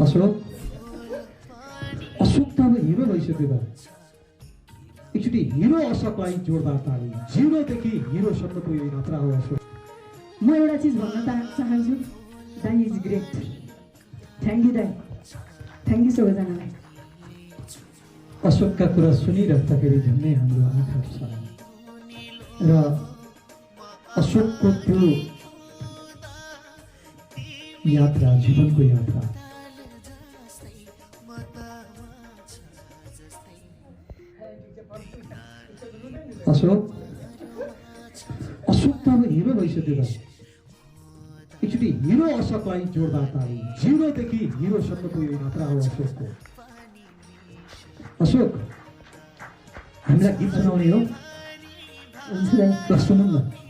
अशोक अशोक त अब हिरो भइसक्यो त। एकचोटि हिरो अशोकलाई जोरदार ताली। जिरोदेखि हिरोसम्मको यो यात्रा हो अशोक। म एउटा चिज भन्न चाहन्छु, दाइ इज ग्रेट। थ्याङ्क यू दाइ, थ्याङ्क यू सबैजनालाई। अशोकका कुरा सुनिराख्दाखेरि झन्डै हाम्रो आँखा छ र अशोकको त्यो यात्रा, जीवनको यात्रा अशोक अशोक त अब हिरो भइसक्यो त। एकचोटि हिरो अशोकलाई जोरदार ताली। जिरोदेखि हिरोसम्मको यो यात्रा हो अशोकको। अशोक हामीलाई गीत सुनाउने हो? हुन्छ दाइ। ल सुनौँ न।